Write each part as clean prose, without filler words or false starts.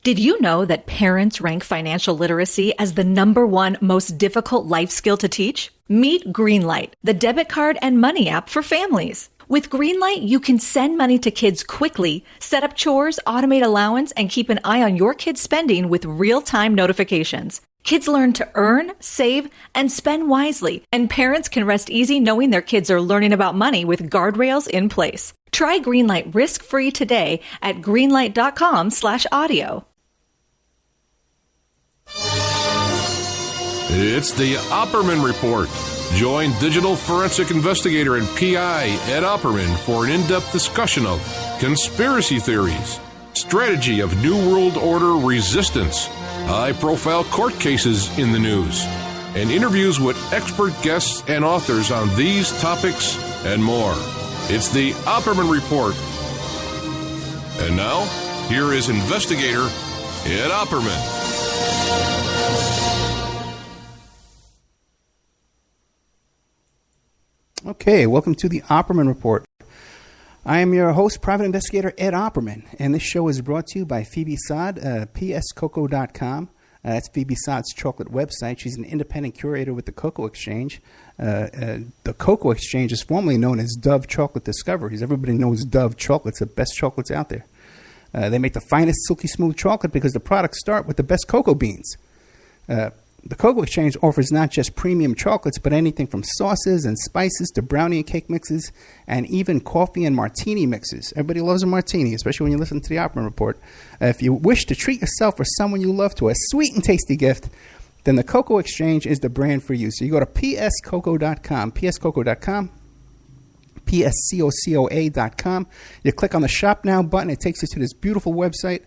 Did you know that parents rank financial literacy as the #1 most difficult life skill to teach? Meet Greenlight, the debit card and money app for families. With Greenlight, you can send money to kids quickly, set up chores, automate allowance, and keep an eye on your kids' spending with real-time notifications. Kids learn to earn, save, and spend wisely, and parents can rest easy knowing their kids are learning about money with guardrails in place. Try Greenlight risk-free today at greenlight.com/audio. It's the Opperman Report. Join digital forensic investigator and PI Ed Opperman for an in-depth discussion of conspiracy theories, strategy of New World Order resistance, high-profile court cases in the news, and interviews with expert guests and authors on these topics and more. It's the Opperman Report. And now, here is investigator Ed Opperman. Okay, welcome to the Opperman Report. I am your host, private investigator Ed Opperman, and this show is brought to you by Phoebe Sod, pscoco.com. That's Phoebe Sod's chocolate website. She's an independent curator with the Cocoa Exchange. The Cocoa Exchange is formerly known as Dove Chocolate Discoveries. Everybody knows Dove chocolate's the best chocolates out there. They make the finest silky smooth chocolate because the products start with the best cocoa beans. The Cocoa Exchange offers not just premium chocolates, but anything from sauces and spices to brownie and cake mixes, and even coffee and martini mixes. Everybody loves a martini, especially when you listen to the Opperman Report. If you wish to treat yourself or someone you love to a sweet and tasty gift, then the Cocoa Exchange is the brand for you. So you go to pscoco.com, pscoco.com, pscocoa.com. You click on the Shop Now button. It takes you to this beautiful website.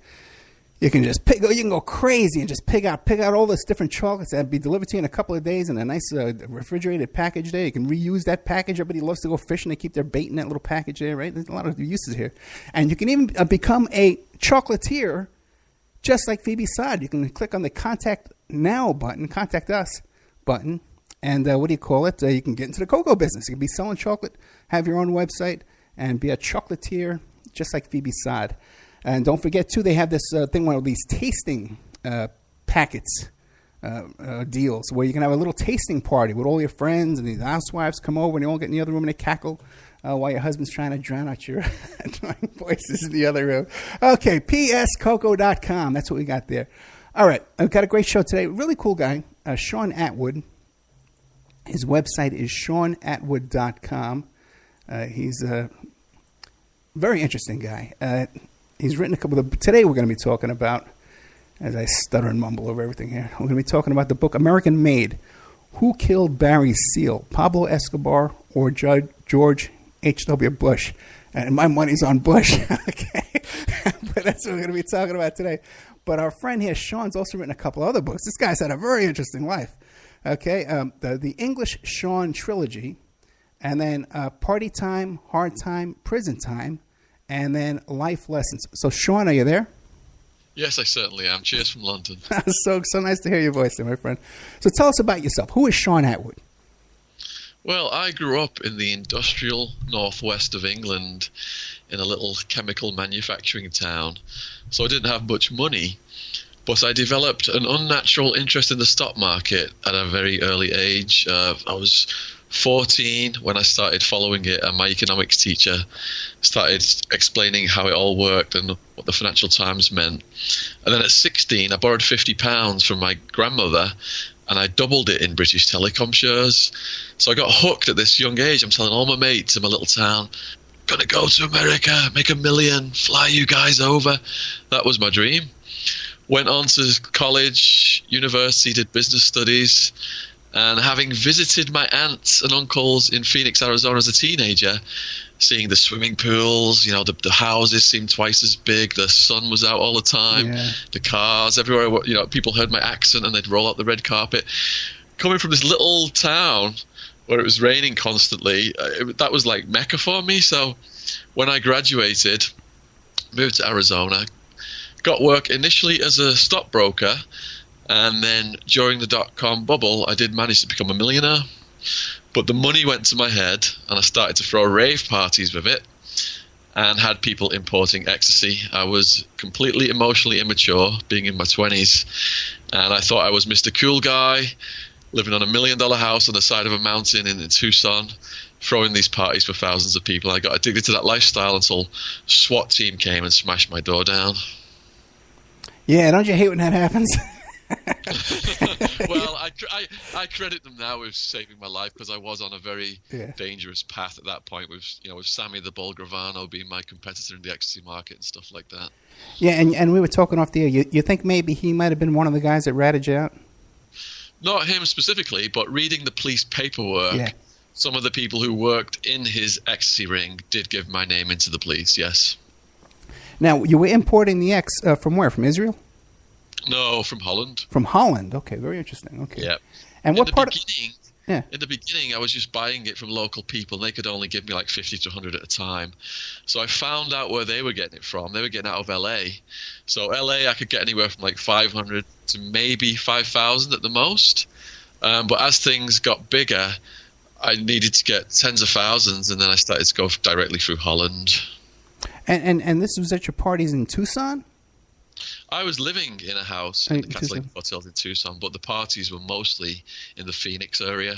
You can just you can go crazy and just pick out all this different chocolates that'll be delivered to you in a couple of days in a nice refrigerated package there. You can reuse that package. Everybody loves to go fishing. They keep their bait in that little package there, right? There's a lot of uses here. And you can even become a chocolatier just like Phoebe Sod. You can click on the Contact Now button, Contact Us button, and you can get into the cocoa business. You can be selling chocolate, have your own website, and be a chocolatier just like Phoebe Sod. And don't forget, too, they have this thing, one of these tasting packets deals where you can have a little tasting party with all your friends and the housewives come over and they all get in the other room and they cackle while your husband's trying to drown out your annoying voices in the other room. Okay, pscoco.com. That's what we got there. All right, I've got a great show today. Really cool guy, Sean Atwood. His website is seanatwood.com. He's a very interesting guy. He's written a couple of... Today we're going to be talking about, as I stutter and mumble over everything here, we're going to be talking about the book American Made. Who Killed Barry Seal? Pablo Escobar or George H.W. Bush? And my money's on Bush. Okay. But that's what we're going to be talking about today. But our friend here, Sean's also written a couple other books. This guy's had a very interesting life. Okay. The English Sean trilogy. And then Party Time, Hard Time, Prison Time. And then Life Lessons. So, Sean, are you there? Yes, I certainly am. Cheers from London. So nice to hear your voice there, my friend. So tell us about yourself. Who is Sean Atwood? Well, I grew up in the industrial northwest of England in a little chemical manufacturing town. So I didn't have much money, but I developed an unnatural interest in the stock market at a very early age. I was 14 when I started following it, and my economics teacher started explaining how it all worked and what the Financial Times meant. And then at 16, I borrowed £50 from my grandmother, and I doubled it in British Telecom shares. So I got hooked at this young age. I'm telling all my mates in my little town, gonna go to America, make $1 million, fly you guys over. That was my dream. Went on to college, university, did business studies. And having visited my aunts and uncles in Phoenix, Arizona as a teenager, seeing the swimming pools, the houses seemed twice as big, the sun was out all the time, the cars everywhere, people heard my accent and they'd roll out the red carpet. Coming from this little town where it was raining constantly, that was like Mecca for me. So when I graduated, moved to Arizona, got work initially as a stockbroker. And then during the dot-com bubble, I did manage to become a millionaire. But the money went to my head, and I started to throw rave parties with it. and had people importing ecstasy. I was completely emotionally immature, being in my 20s, and I thought I was Mr. Cool Guy, living on $1 million house on the side of a mountain in Tucson, throwing these parties for thousands of people. I got addicted to that lifestyle until SWAT team came and smashed my door down. Yeah, don't you hate when that happens? Well, I credit them now with saving my life, because I was on a very dangerous path at that point with Sammy the Bull Gravano being my competitor in the ecstasy market and stuff like that. Yeah, and we were talking off the air. You think maybe he might have been one of the guys that ratted you out? Not him specifically, but reading the police paperwork, some of the people who worked in his ecstasy ring did give my name into the police, yes. Now, you were importing the X from where? From Israel? No, from Holland. From Holland. Okay, very interesting. Okay. Yeah. And what part? In the beginning, I was just buying it from local people. They could only give me like 50 to 100 at a time. So I found out where they were getting it from. They were getting out of LA. So LA, I could get anywhere from like 500 to maybe 5,000 at the most. But as things got bigger, I needed to get tens of thousands, and then I started to go directly through Holland. And this was at your parties in Tucson? I was living in a house in the Catholic hotels in Tucson, but the parties were mostly in the Phoenix area.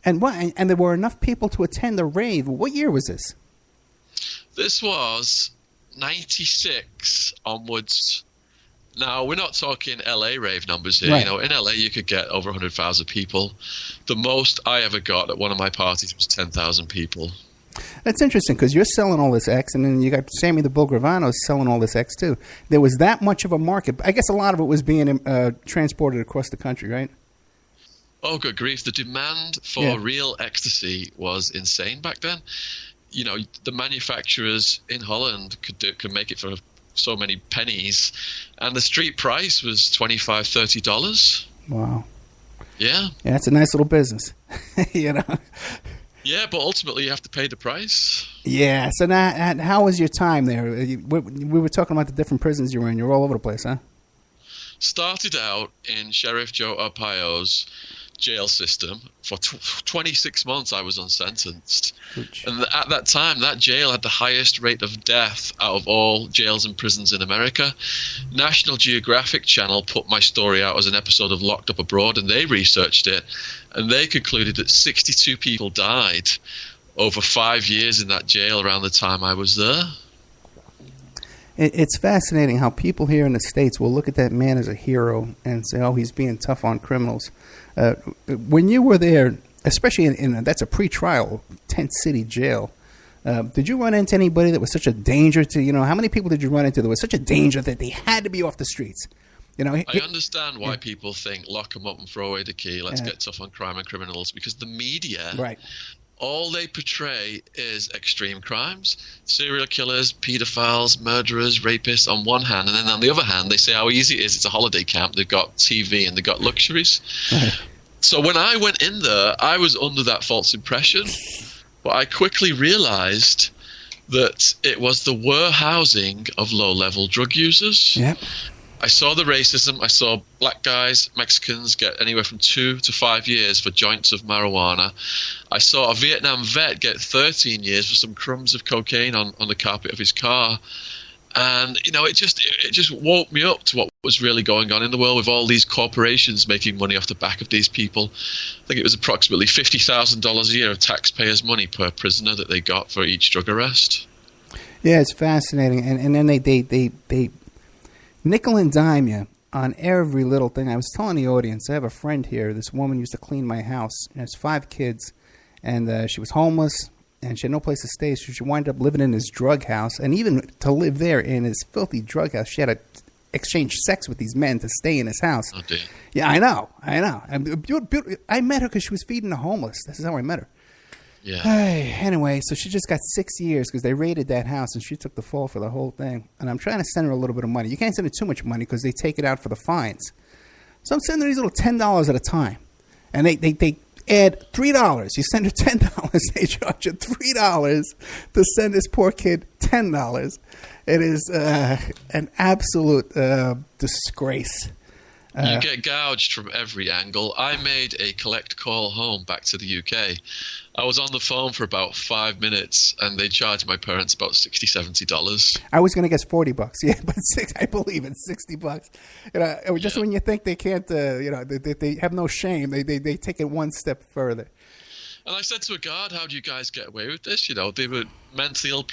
And there were enough people to attend the rave. What year was this? This was 96 onwards. Now, we're not talking LA rave numbers here. Right. In LA, you could get over 100,000 people. The most I ever got at one of my parties was 10,000 people. That's interesting, because you're selling all this X, and then you got Sammy the Bull Gravano selling all this X too. There was that much of a market. I guess a lot of it was being transported across the country, right? Oh, good grief. The demand for real ecstasy was insane back then. The manufacturers in Holland could make it for so many pennies, and the street price was $25, $30. Wow. Yeah. Yeah, it's a nice little business, Yeah, but ultimately you have to pay the price. Yeah. So now, how was your time there? We were talking about the different prisons you were in. You're all over the place, huh? Started out in Sheriff Joe Arpaio's jail system. For 26 months I was unsentenced. Ouch. And at that time, that jail had the highest rate of death out of all jails and prisons in America. National Geographic Channel put my story out as an episode of Locked Up Abroad, and they researched it, and they concluded that 62 people died over 5 years in that jail around the time I was there. It's fascinating how people here in the States will look at that man as a hero and say, oh, he's being tough on criminals. When you were there, especially in that's a pre-trial tent city jail, did you run into anybody that was such a danger to, how many people did you run into that was such a danger that they had to be off the streets? I understand why people think lock them up and throw away the key, let's get tough on crime and criminals, because the media... Right. All they portray is extreme crimes, serial killers, pedophiles, murderers, rapists on one hand, and then on the other hand, they say how easy it is. It's a holiday camp. They've got TV and they've got luxuries. Right. So when I went in there, I was under that false impression, but I quickly realized that it was the warehousing of low-level drug users. Yep. I saw the racism. I saw black guys, Mexicans get anywhere from 2 to 5 years for joints of marijuana. I saw a Vietnam vet get 13 years for some crumbs of cocaine on the carpet of his car. And, it just woke me up to what was really going on in the world with all these corporations making money off the back of these people. I think it was approximately $50,000 a year of taxpayers' money per prisoner that they got for each drug arrest. Yeah, it's fascinating. And then they nickel and dime you on every little thing. I was telling the audience, I have a friend here. This woman used to clean my house. She has 5 kids, and she was homeless, and she had no place to stay, so she wound up living in this drug house. And even to live there in this filthy drug house, she had to exchange sex with these men to stay in his house. Oh, dear. Yeah, I know. I met her because she was feeding the homeless. This is how I met her. Yeah. Anyway, so she just got 6 years because they raided that house, and she took the fall for the whole thing. And I'm trying to send her a little bit of money. You can't send her too much money because they take it out for the fines. So I'm sending her these little $10 at a time. And they add $3. You send her $10. They charge you $3 to send this poor kid $10. It is an absolute disgrace. You get gouged from every angle. I made a collect call home back to the UK. I was on the phone for about 5 minutes, and they charged my parents about $60, $70. I was going to guess $40, yeah, but I believe it's $60. Just when you think they can't, they have no shame, they take it one step further. And I said to a guard, how do you guys get away with this? They were mentally ill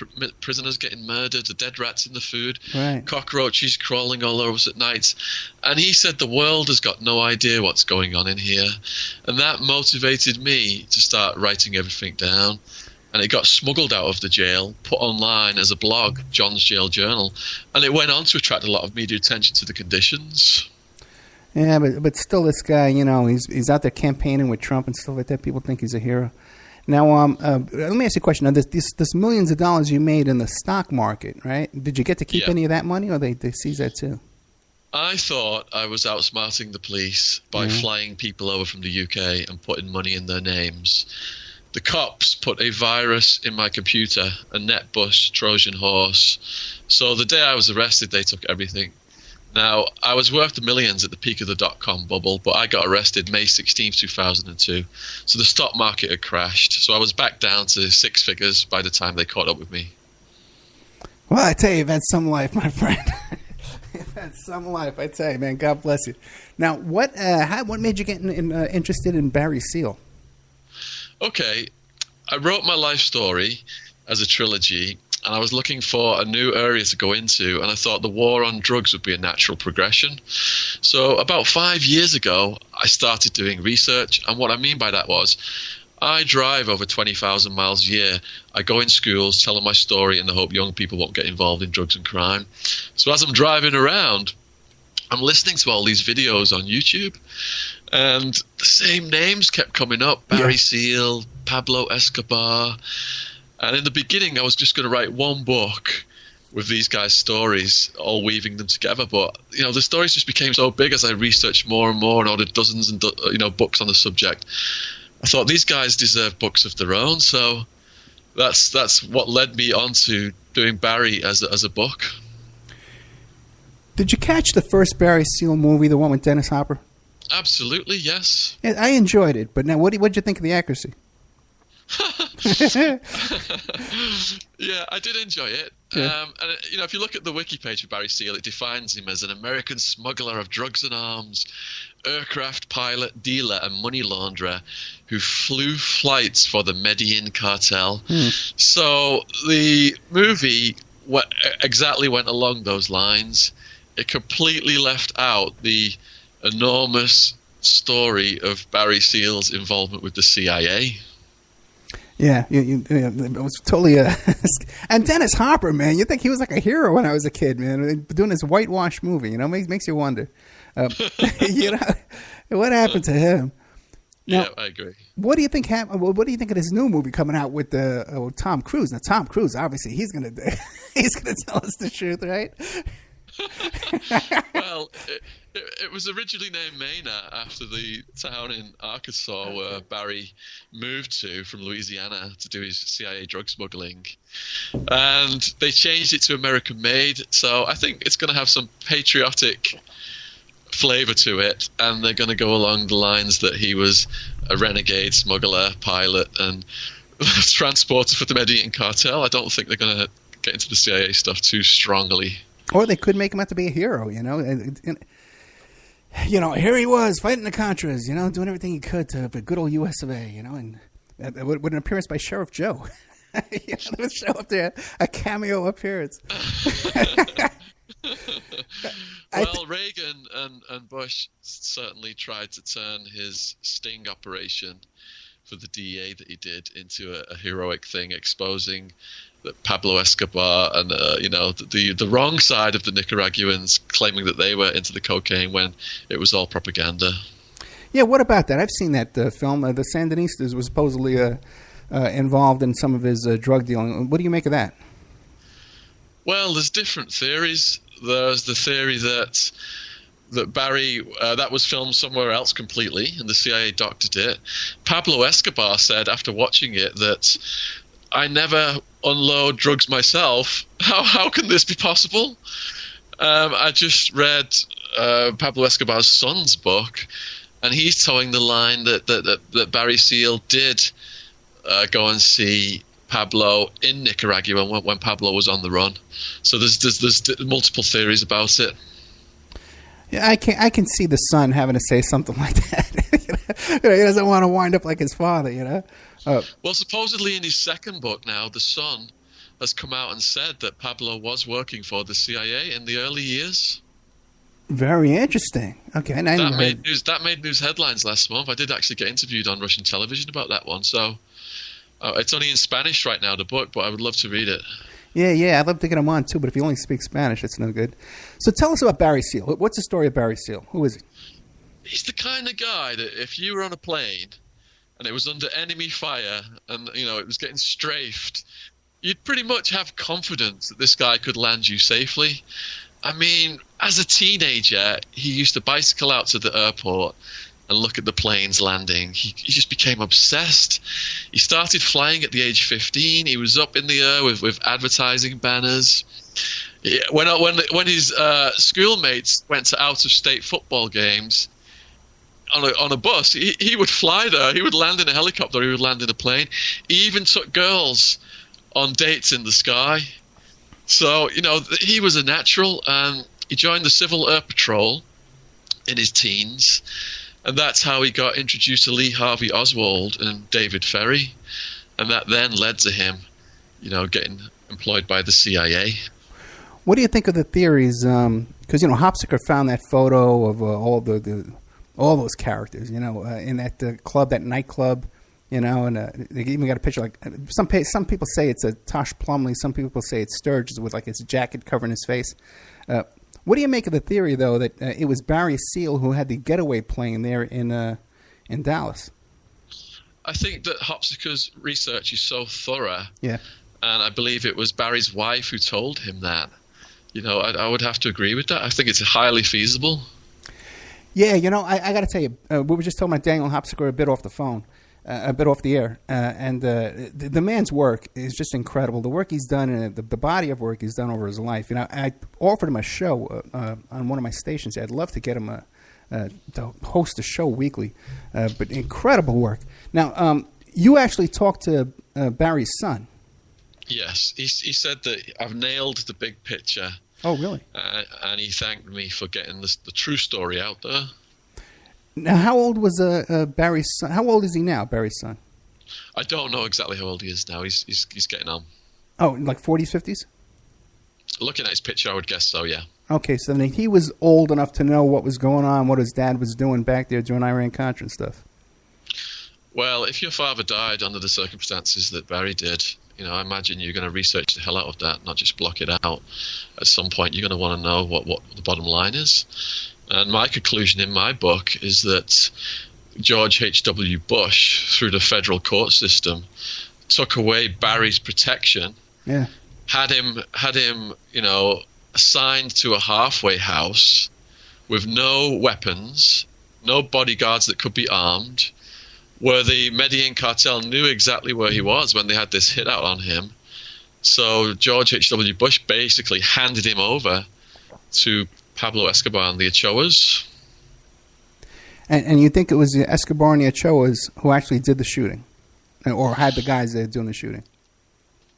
prisoners getting murdered, the dead rats in the food, right. Cockroaches crawling all over us at night. And he said the world has got no idea what's going on in here. And that motivated me to start writing everything down. And it got smuggled out of the jail, put online as a blog, John's Jail Journal. And it went on to attract a lot of media attention to the conditions. Yeah, but still, this guy, he's out there campaigning with Trump and stuff like that. People think he's a hero. Now, let me ask you a question. Now, this millions of dollars you made in the stock market, right? Did you get to keep any of that money, or they seize that too? I thought I was outsmarting the police by flying people over from the UK and putting money in their names. The cops put a virus in my computer, a NetBus Trojan horse. So the day I was arrested, they took everything. Now, I was worth the millions at the peak of the dot-com bubble, but I got arrested May 16, 2002. So the stock market had crashed. So I was back down to six figures by the time they caught up with me. Well, I tell you, you've had some life, my friend. You've had some life, I tell you, man. God bless you. Now, what made you get interested in Barry Seal? Okay, I wrote my life story as a trilogy, and I was looking for a new area to go into, and I thought the war on drugs would be a natural progression. So about 5 years ago, I started doing research, and what I mean by that was I drive over 20,000 miles a year. I go in schools telling my story in the hope young people won't get involved in drugs and crime. So as I'm driving around, I'm listening to all these videos on YouTube, and the same names kept coming up, Barry Seal, Pablo Escobar. And in the beginning, I was just going to write one book with these guys' stories, all weaving them together. But, the stories just became so big as I researched more and more and ordered dozens and, books on the subject. I thought these guys deserve books of their own. So that's what led me on to doing Barry as a book. Did you catch the first Barry Seal movie, the one with Dennis Hopper? Absolutely, yes. Yeah, I enjoyed it. But now, what did you think of the accuracy? Yeah, I did enjoy it. Yeah. And if you look at the wiki page of Barry Seal, it defines him as an American smuggler of drugs and arms, aircraft pilot, dealer, and money launderer who flew flights for the Medellin Cartel. So the movie exactly went along those lines. It completely left out the enormous story of Barry Seal's involvement with the CIA. Yeah, it was totally and Dennis Hopper, man, you think he was like a hero when I was a kid, man, doing this whitewash movie, makes you wonder. What happened to him? Now, yeah, I agree. What do you think happened? What do you think of this new movie coming out with Tom Cruise? Now, Tom Cruise, obviously, he's gonna tell us the truth, right? Well, it was originally named Mena after the town in Arkansas where Barry moved to from Louisiana to do his CIA drug smuggling. And they changed it to American Made. So I think it's going to have some patriotic flavor to it. And they're going to go along the lines that he was a renegade smuggler, pilot, and transporter for the Medellin Cartel. I don't think they're going to get into the CIA stuff too strongly. Or they could make him out to be a hero, here he was fighting the Contras, doing everything he could to the good old US of A, and with an appearance by Sheriff Joe. They would show up there, a cameo appearance. Well, Reagan and Bush certainly tried to turn his sting operation for the DEA that he did into a heroic thing, exposing that Pablo Escobar and the wrong side of the Nicaraguans claiming that they were into the cocaine when it was all propaganda. Yeah, what about that? I've seen that film. The Sandinistas were supposedly involved in some of his drug dealing. What do you make of that? Well, there's different theories. There's the theory that Barry, that was filmed somewhere else completely, and the CIA doctored it. Pablo Escobar said after watching it that I never unload drugs myself. How can this be possible? I just read Pablo Escobar's son's book, and he's towing the line that Barry Seal did go and see Pablo in Nicaragua when Pablo was on the run. So there's multiple theories about it. Yeah, I can see the son having to say something like that. He doesn't want to wind up like his father, Well, supposedly in his second book now, the son has come out and said that Pablo was working for the CIA in the early years. Very interesting. Okay, and that made news headlines last month. I did actually get interviewed on Russian television about that one. So it's only in Spanish right now, the book, but I would love to read it. Yeah, I'd love to get him on too, but if you only speak Spanish, it's no good. So tell us about Barry Seal. What's the story of Barry Seal? Who is he? He's the kind of guy that if you were on a plane and it was under enemy fire and, it was getting strafed, you'd pretty much have confidence that this guy could land you safely. I mean, as a teenager, he used to bicycle out to the airport and look at the planes landing. He just became obsessed. He started flying at the age 15. He was up in the air with advertising banners. When his schoolmates went to out-of-state football games on a bus, he would fly there. He would land in a helicopter. He would land in a plane. He even took girls on dates in the sky. So, he was a natural. He joined the Civil Air Patrol in his teens. And that's how he got introduced to Lee Harvey Oswald and David Ferry. And that then led to him, getting employed by the CIA. What do you think of the theories? Because, Hopsicker found that photo of all those characters, in that club, that nightclub, and they even got a picture. Like some people say it's a Tosh Plumlee. Some people say it's Sturgis with like his jacket covering his face. What do you make of the theory, though, that it was Barry Seal who had the getaway plane there in Dallas? I think that Hopsicker's research is so thorough. Yeah. And I believe it was Barry's wife who told him that. I would have to agree with that. I think it's highly feasible. Yeah, I got to tell you, we were just talking about Daniel Hopsicker a bit off the phone. A bit off the air, and the man's work is just incredible. The work he's done, and the body of work he's done over his life. I offered him a show on one of my stations. I'd love to get him to host a show weekly, but incredible work. Now, you actually talked to Barry's son. Yes, he said that I've nailed the big picture. Oh, really? And he thanked me for getting the true story out there. Now, how old was Barry's son? How old is he now, Barry's son? I don't know exactly how old he is now. He's getting on. Oh, like 40s, 50s? Looking at his picture, I would guess so, yeah. Okay, so then he was old enough to know what was going on, what his dad was doing back there during Iran-Contra and stuff. Well, if your father died under the circumstances that Barry did, I imagine you're going to research the hell out of that, not just block it out. At some point, you're going to want to know what the bottom line is. And my conclusion in my book is that George H.W. Bush, through the federal court system, took away Barry's protection, had him, assigned to a halfway house with no weapons, no bodyguards that could be armed, where the Medellin cartel knew exactly where he was when they had this hit out on him. So George H.W. Bush basically handed him over to Pablo Escobar and the Ochoas. And you think it was the Escobar and the Ochoas who actually did the shooting? Or had the guys there doing the shooting?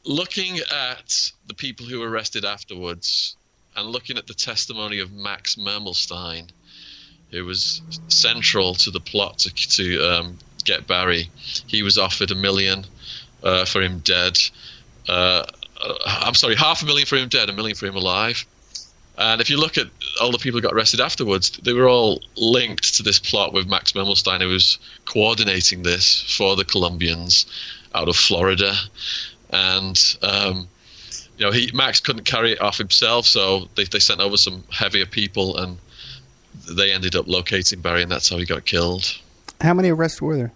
Looking at the people who were arrested afterwards and looking at the testimony of Max Mermelstein, who was central to the plot to get Barry, he was offered $1 million for him dead. $500,000 for him dead, $1 million for him alive. And if you look at all the people who got arrested afterwards, they were all linked to this plot with Max Mermelstein, who was coordinating this for the Colombians out of Florida. And, Max couldn't carry it off himself, so they sent over some heavier people, and they ended up locating Barry, and that's how he got killed. How many arrests were there?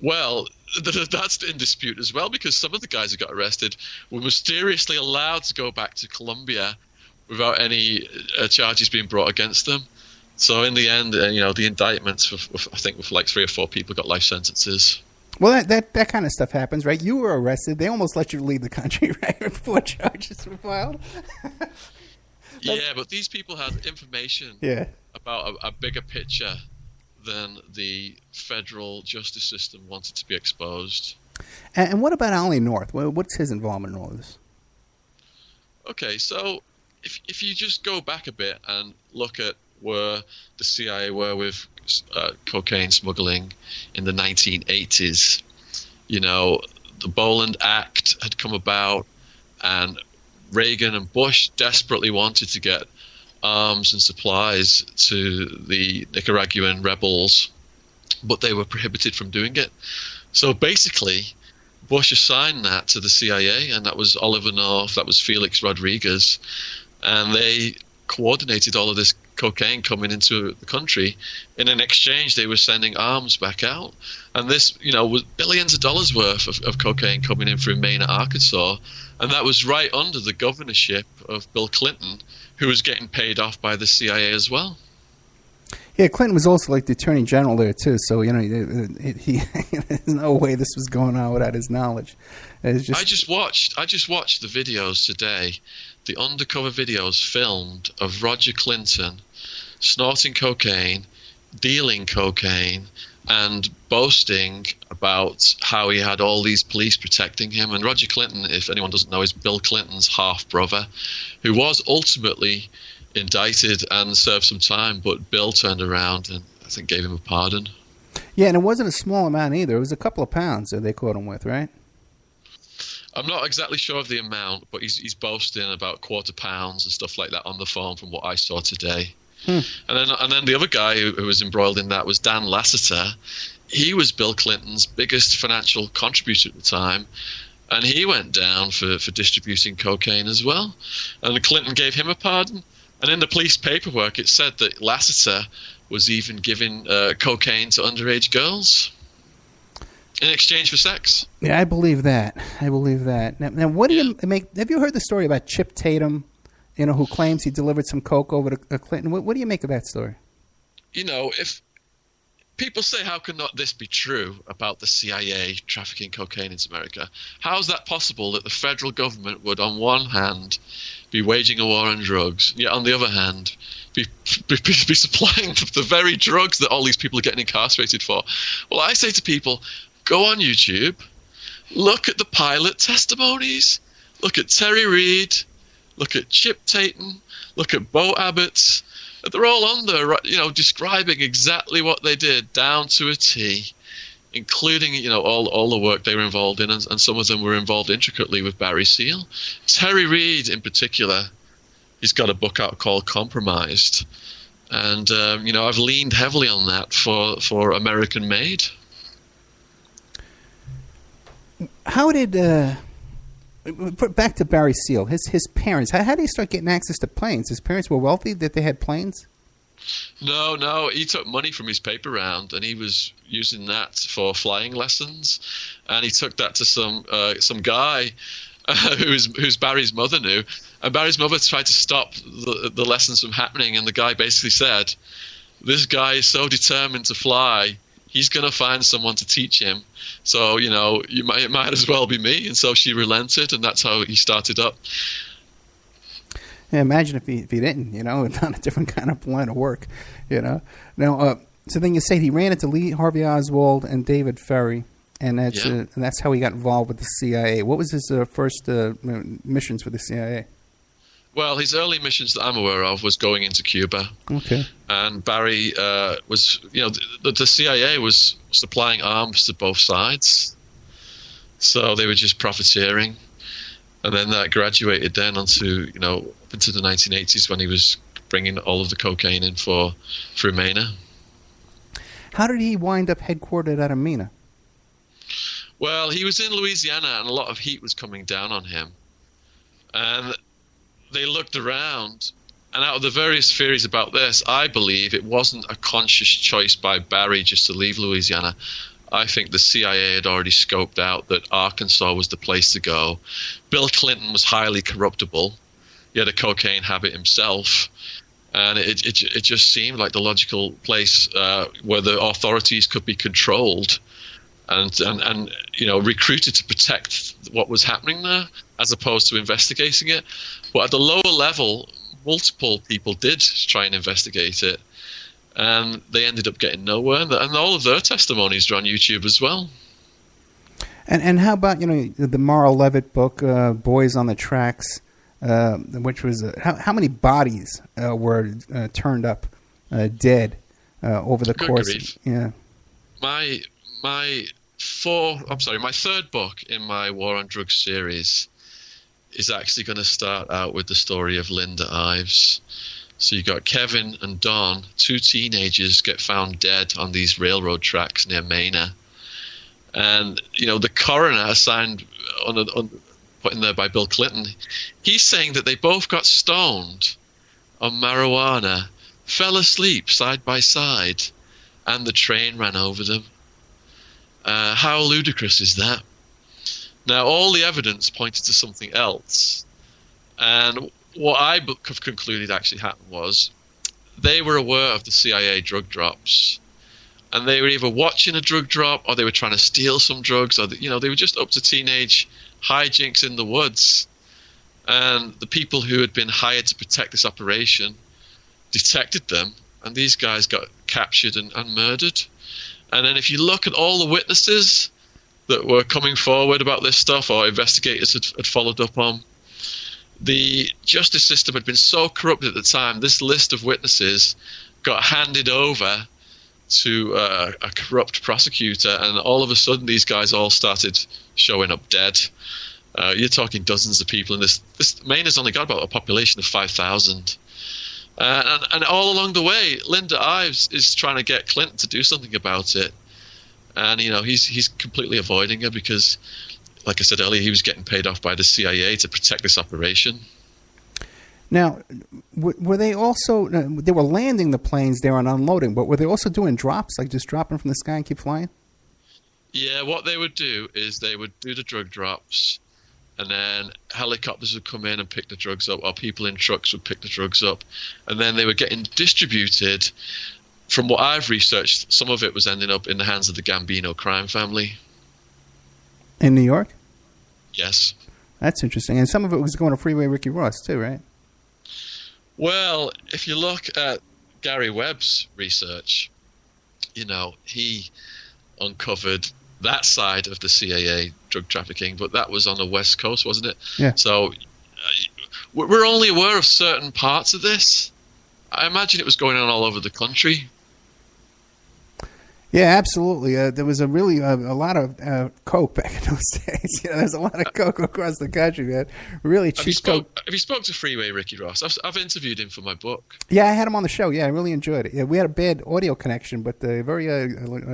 Well, that's in dispute as well, because some of the guys who got arrested were mysteriously allowed to go back to Colombia without any charges being brought against them. So in the end, the indictments, I think with like 3 or 4 people got life sentences. Well, that kind of stuff happens, right? You were arrested. They almost let you leave the country, right, before charges were filed. Yeah, but these people had information about a bigger picture than the federal justice system wanted to be exposed. And what about Ollie North? What's his involvement in all of this? Okay, so if you just go back a bit and look at where the CIA were with cocaine smuggling in the 1980s, the Boland Act had come about, and Reagan and Bush desperately wanted to get arms and supplies to the Nicaraguan rebels, but they were prohibited from doing it. So basically, Bush assigned that to the CIA, and that was Oliver North, that was Felix Rodriguez, and they coordinated all of this cocaine coming into the country. In an exchange, they were sending arms back out. And this, was billions of dollars worth of cocaine coming in through Mena, Arkansas. And that was right under the governorship of Bill Clinton, who was getting paid off by the CIA as well. Yeah, Clinton was also like the attorney general there too, so there's no way this was going on without his knowledge. I just watched the videos today, the undercover videos filmed of Roger Clinton snorting cocaine, dealing cocaine, and boasting about how he had all these police protecting him. And Roger Clinton, if anyone doesn't know, is Bill Clinton's half brother, who was ultimately indicted and served some time, but Bill turned around and I think gave him a pardon. Yeah, and it wasn't a small amount either. It was a couple of pounds that they caught him with, right? I'm not exactly sure of the amount, but he's boasting about quarter pounds and stuff like that on the phone from what I saw today. And then the other guy who was embroiled in that was Dan Lasseter. He was Bill Clinton's biggest financial contributor at the time, and he went down for distributing cocaine as well. And Clinton gave him a pardon. And in the police paperwork, it said that Lasseter was even giving cocaine to underage girls in exchange for sex. Yeah, I believe that. Now what do you make? Have you heard the story about Chip Tatum, who claims he delivered some coke over to Clinton? What do you make of that story? If people say, how can not this be true about the CIA trafficking cocaine into America? How is that possible that the federal government would, on one hand, be waging a war on drugs, yet on the other hand, be supplying the very drugs that all these people are getting incarcerated for? Well, I say to people, go on YouTube, look at the pilot testimonies, look at Terry Reid, look at Chip Tatum, look at Bo Abbott. They're all on there, describing exactly what they did down to a T, including, all the work they were involved in, and some of them were involved intricately with Barry Seal. Terry Reid, in particular, he's got a book out called Compromised. And, I've leaned heavily on that for American Made. How did... back to Barry Seal, his parents. How did he start getting access to planes? His parents were wealthy, that they had planes? No. He took money from his paper round, and he was using that for flying lessons. And he took that to some guy who's Barry's mother knew. And Barry's mother tried to stop the lessons from happening. And the guy basically said, "This guy is so determined to fly, he's going to find someone to teach him. So, it might as well be me." And so she relented, and that's how he started up. Yeah, imagine if he didn't, on a different kind of line of work, Now, so then you say he ran into Lee Harvey Oswald and David Ferry, and that's how he got involved with the CIA. What was his first missions for the CIA? Well, his early missions that I'm aware of was going into Cuba. Okay. And Barry was, the CIA was supplying arms to both sides. So they were just profiteering. And then that graduated then onto, up into the 1980s when he was bringing all of the cocaine in through Mena. How did he wind up headquartered out of Mena? Well, he was in Louisiana, and a lot of heat was coming down on him. And they looked around, and out of the various theories about this, I believe it wasn't a conscious choice by Barry just to leave Louisiana. I think the CIA had already scoped out that Arkansas was the place to go. Bill Clinton was highly corruptible. He had a cocaine habit himself. And it just seemed like the logical place where the authorities could be controlled and recruited to protect what was happening there, as opposed to investigating it. But at the lower level, multiple people did try and investigate it, and they ended up getting nowhere. And all of their testimonies are on YouTube as well. And how about the Mara Levitt book, Boys on the Tracks, which was how many bodies were turned up dead over the Good course? grief. Yeah. My third book in my War on Drugs series is actually going to start out with the story of Linda Ives. So you got Kevin and Don, two teenagers, get found dead on these railroad tracks near Mena. And, the coroner assigned put in there by Bill Clinton, he's saying that they both got stoned on marijuana, fell asleep side by side, and the train ran over them. How ludicrous is that? Now, all the evidence pointed to something else. And what I have concluded actually happened was they were aware of the CIA drug drops. And they were either watching a drug drop or they were trying to steal some drugs. Or, they were just up to teenage hijinks in the woods. And the people who had been hired to protect this operation detected them. And these guys got captured and murdered. And then if you look at all the witnesses that were coming forward about this stuff or investigators had followed up on, the justice system had been so corrupt at the time, this list of witnesses got handed over to a corrupt prosecutor, and all of a sudden these guys all started showing up dead. You're talking dozens of people, and this Mena's only got about a population of 5,000. And all along the way, Linda Ives is trying to get Clinton to do something about it. And, he's completely avoiding her because, like I said earlier, he was getting paid off by the CIA to protect this operation. Now, were they also, they were landing the planes there and unloading, but were they also doing drops, like just dropping from the sky and keep flying? Yeah, what they would do is they would do the drug drops, and then helicopters would come in and pick the drugs up, or people in trucks would pick the drugs up, and then they were getting distributed. From what I've researched, some of it was ending up in the hands of the Gambino crime family. In New York? Yes. That's interesting. And some of it was going to Freeway Ricky Ross, too, right? Well, if you look at Gary Webb's research, he uncovered that side of the CIA drug trafficking, but that was on the West Coast, wasn't it? Yeah. So we're only aware of certain parts of this. I imagine it was going on all over the country. Yeah, absolutely. There was a lot of coke back in those days. There's a lot of coke across the country, man. Really cheap coke. Have you spoke to Freeway Ricky Ross? I've interviewed him for my book. Yeah, I had him on the show. Yeah, I really enjoyed it. Yeah, we had a bad audio connection, but a very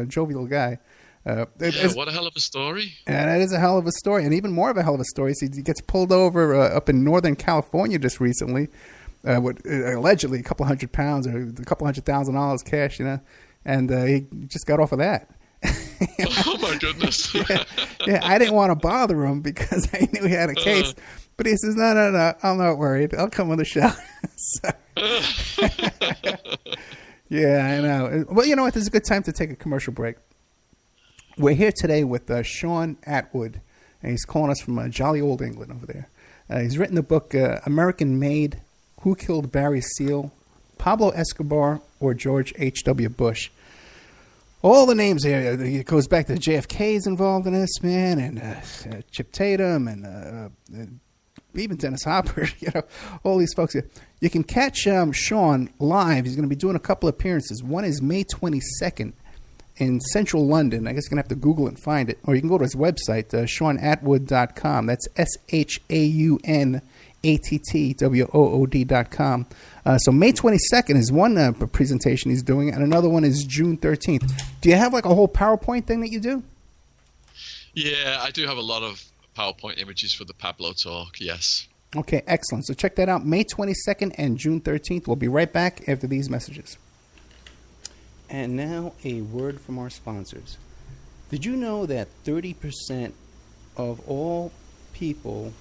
jovial guy. What a hell of a story. And that is a hell of a story. And even more of a hell of a story is he gets pulled over up in Northern California just recently, with allegedly a couple hundred pounds or a couple $100,000 cash, and he just got off of that. Oh, my goodness. yeah, I didn't want to bother him because I knew he had a case. But he says, no, I'm not worried. I'll come on the show. Yeah, I know. Well, you know what? This is a good time to take a commercial break. We're here today with Sean Atwood, and he's calling us from jolly old England over there. He's written the book American Made, Who Killed Barry Seal, Pablo Escobar, or George H.W. Bush. All the names here, it goes back to JFK's involved in this, man, and Chip Tatum, and even Dennis Hopper, all these folks here. You can catch Sean live. He's going to be doing a couple appearances. One is May 22nd in central London. I guess you're going to have to Google it and find it. Or you can go to his website, SeanAtwood.com. That's SeanAttwood.com. So May 22nd is one presentation he's doing, and another one is June 13th. Do you have like a whole PowerPoint thing that you do? Yeah, I do have a lot of PowerPoint images for the Pablo talk, yes. Okay, excellent. So check that out, May 22nd and June 13th. We'll be right back after these messages. And now a word from our sponsors. Did you know that 30% of all people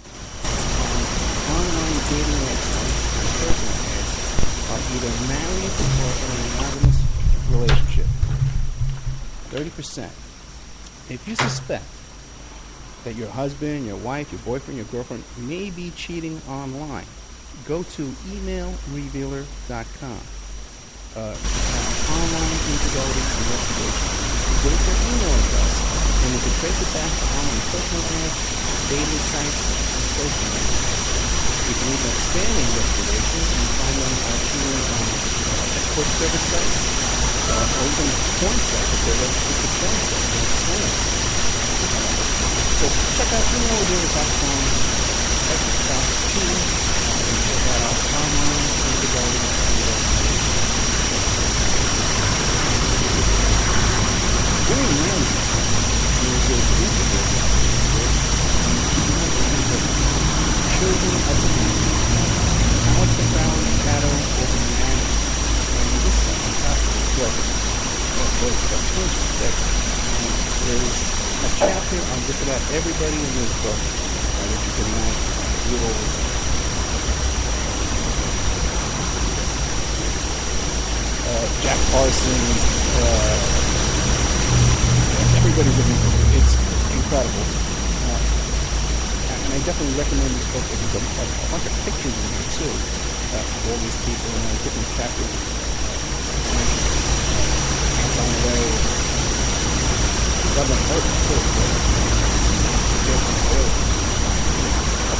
on online dating websites are either married or in a monogamous relationship? 30%. If you suspect that your husband, your wife, your boyfriend, your girlfriend may be cheating online, go to emailrevealer.com. Online infidelity investigation. Go to their email address, and you can trace it back to online personal ads, dating sites, and social media. You can even expand the investigation and find them shooting on escort service sites, or even porn sites if they're registered for porn sites and slam. So check out emailrevealer.com, check the stock cheating, and check that out online infidelity investigation. During Mandy, there was an incident where children of the family, Alex found shadow over the man, and this is on top of the book. There's a chapter on just about everybody in this book that you can read over. Jack Parsons, everybody's in this book. It's incredible. And I definitely recommend this book. There's a bunch of pictures in there, too, of all these people in different chapters. On the way, Governor Burton, too.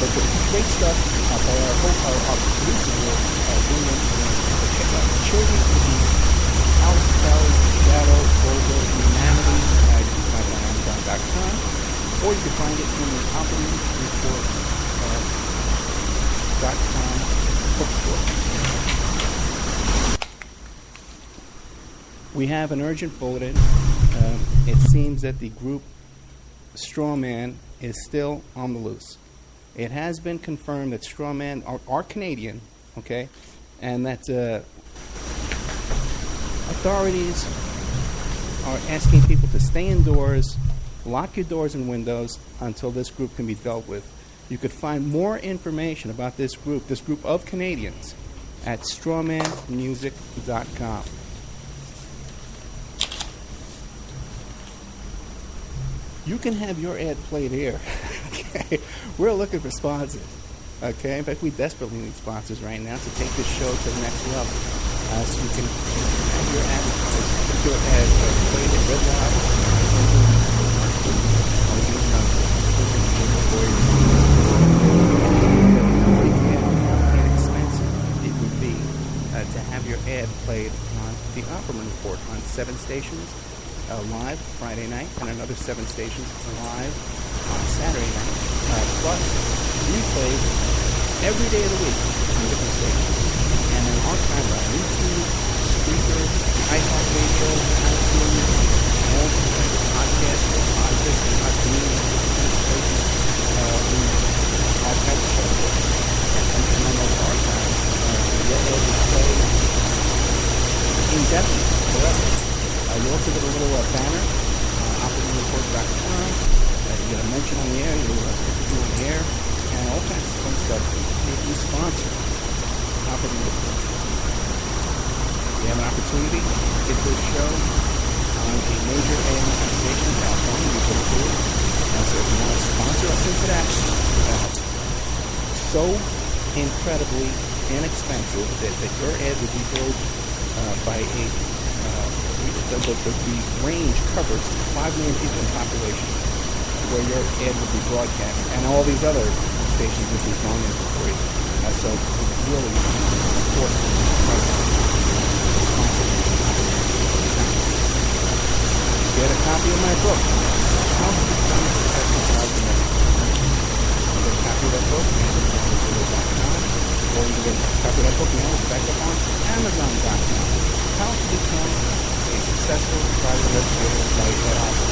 But the great stuff by our producer here, check out Children of the House Tells Shadow Over Humanity at Amazon.com, or you can find it in the OperatingReport.com bookstore. We have an urgent bulletin. It seems that the group Strawman is still on the loose. It has been confirmed that Strawman are Canadian, okay, and that authorities are asking people to stay indoors, lock your doors and windows until this group can be dealt with. You could find more information about this group of Canadians, at strawmanmusic.com. You can have your ad played here. Okay, we're looking for sponsors. Okay, in fact, we desperately need sponsors right now to take this show to the next level. So you can have your ad played at Red Live. How inexpensive it would be to have your ad played on the Opperman Report on 7 stations. Live Friday night, and another 7 stations live on Saturday night, plus replays every day of the week on different stations, and then archived on YouTube, Spreaker, iHeartRadio, iTunes, all kinds of podcasts, podcasts, and stations, archived the show, and on those archives, the ad is played indefinitely, forever. You also get a little banner on OperatingReport.com. You get a mention on the air, you get a picture on the air, and all kinds of fun stuff if you sponsor Operating Report. You have an opportunity to get this show on a major AM station in California. You go to it. So if you want to sponsor us into that, so incredibly inexpensive that your ad would be billed by the range covers 5 million people in population where your ad would be broadcast, and all these other stations would be going in for free. So it's really important. Get a copy of my book, How to Become a Professional Cloud Commander. Get a copy of that book, Amazon.com, or you can get a copy of that book now, it's back up on Amazon.com. How to become a successful private investigator by Ed Opera.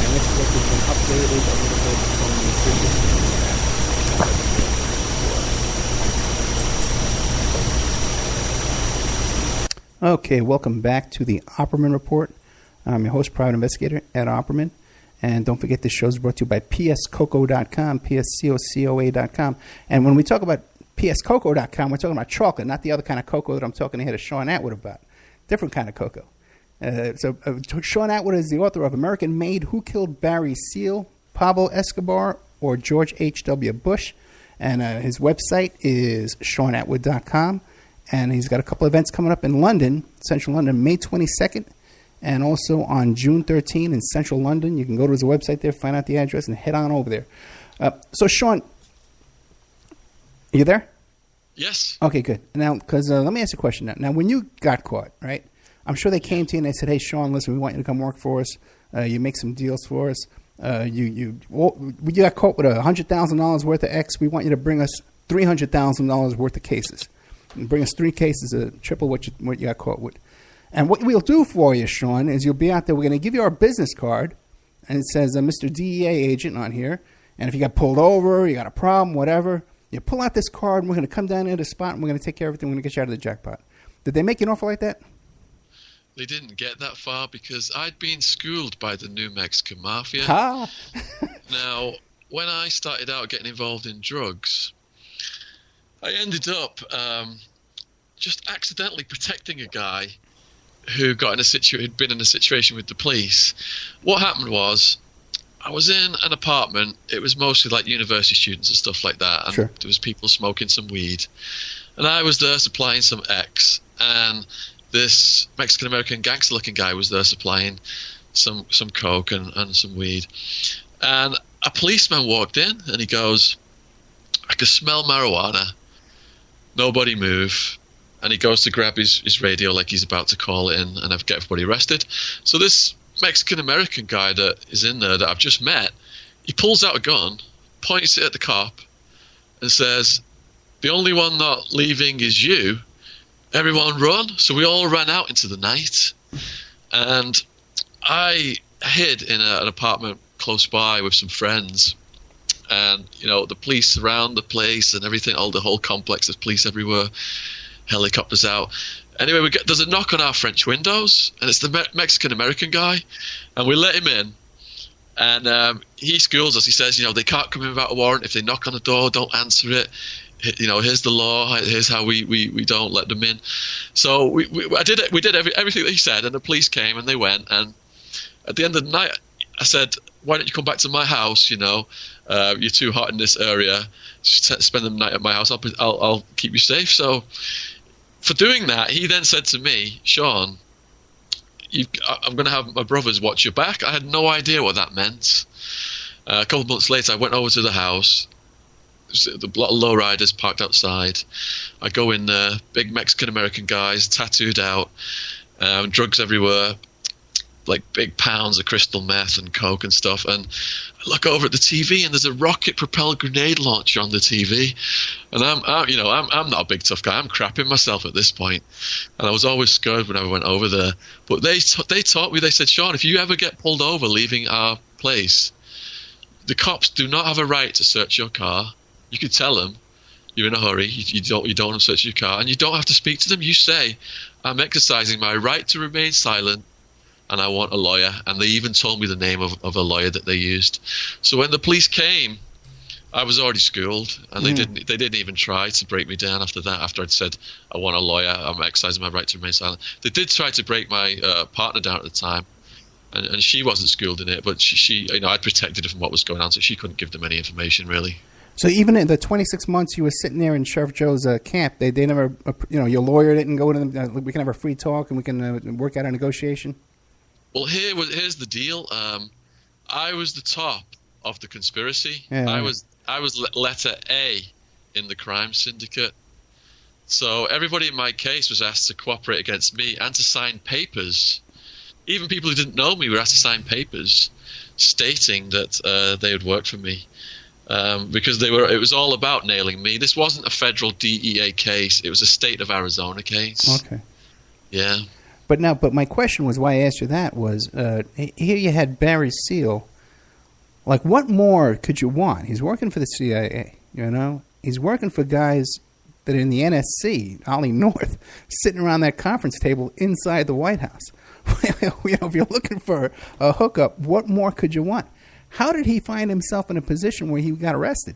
And this book has been updated a little bit from the previous one. Okay, welcome back to the Opperman Report. I'm your host, private investigator, Ed Opperman. And don't forget, this show is brought to you by pscocoa.com, pscocoa.com. And when we talk about pscocoa.com, we're talking about chocolate, not the other kind of cocoa that I'm talking here to Sean Atwood about. Different kind of cocoa. Sean Atwood is the author of American Made, Who Killed Barry Seal, Pablo Escobar, or George H.W. Bush. And his website is SeanAtwood.com. And he's got a couple events coming up in London, Central London, May 22nd. And also on June 13th in Central London. You can go to his website there, find out the address, and head on over there. So, Sean, are you there? Yes. Okay, good. Now, because let me ask you a question now. Now, when you got caught, right, I'm sure they came to you and they said, hey, Sean, listen, we want you to come work for us. You make some deals for us. You got caught with $100,000 worth of X. We want you to bring us $300,000 worth of cases. And bring us 3 cases, triple what you got caught with. And what we'll do for you, Sean, is you'll be out there. We're going to give you our business card, and it says Mr. DEA agent on here. And if you got pulled over, you got a problem, whatever, you pull out this card, and we're going to come down into the spot, and we're going to take care of everything. We're going to get you out of the jackpot. Did they make you an offer like that? They didn't get that far because I'd been schooled by the New Mexican Mafia. Ah. Now, when I started out getting involved in drugs, I ended up just accidentally protecting a guy who had been in a situation with the police. What happened was, I was in an apartment. It was mostly like university students and stuff like that, and Sure. there was people smoking some weed, and I was there supplying some X, and this Mexican-American gangster-looking guy was there supplying some coke and some weed. And a policeman walked in, and he goes, I can smell marijuana. Nobody move. And he goes to grab his radio like he's about to call it in and get everybody arrested. So this Mexican-American guy that is in there that I've just met, he pulls out a gun, points it at the cop, and says, the only one not leaving is you. Everyone run. So we all ran out into the night. And I hid in an apartment close by with some friends. And, the police surround the place and everything, the whole complex, there's police everywhere, helicopters out. Anyway, there's a knock on our French windows, and it's the Mexican-American guy, and we let him in. And he schools us. He says, they can't come in without a warrant. If they knock on the door, don't answer it. Here's the law. Here's how we don't let them in. So we did it. We did everything that he said, and the police came and they went. And at the end of the night, I said, why don't you come back to my house? You're too hot in this area. Just spend the night at my house. I'll keep you safe. So for doing that, he then said to me, Sean, I'm going to have my brothers watch your back. I had no idea what that meant. A couple of months later, I went over to the house. A lot of lowriders parked outside. I go in there, big Mexican-American guys, tattooed out, drugs everywhere, like big pounds of crystal meth and coke and stuff. And I look over at the TV, and there's a rocket-propelled grenade launcher on the TV. And I'm not a big tough guy. I'm crapping myself at this point. And I was always scared when I went over there. But they taught me. They said, Sean, if you ever get pulled over leaving our place, the cops do not have a right to search your car. You could tell them you're in a hurry. You don't want to search your car, and you don't have to speak to them. You say, I'm exercising my right to remain silent, and I want a lawyer. And they even told me the name of a lawyer that they used. So when the police came, I was already schooled, and they didn't even try to break me down after that. After I'd said I want a lawyer, I'm exercising my right to remain silent. They did try to break my partner down at the time, and she wasn't schooled in it, but she I'd protected her from what was going on, so she couldn't give them any information really. So even in the 26 months you were sitting there in Sheriff Joe's camp, they never, your lawyer didn't go to them. We can have a free talk and we can work out a negotiation. Well, here's the deal. I was the top of the conspiracy. Yeah, I was letter A in the crime syndicate. So everybody in my case was asked to cooperate against me and to sign papers. Even people who didn't know me were asked to sign papers stating that they would work for me. Because it was all about nailing me. This wasn't a federal DEA case. It was a state of Arizona case. Okay. Yeah. But my question was, why I asked you that was, here you had Barry Seal. Like, what more could you want? He's working for the CIA, He's working for guys that are in the NSC, Ollie North, sitting around that conference table inside the White House. If you're looking for a hookup, what more could you want? How did he find himself in a position where he got arrested?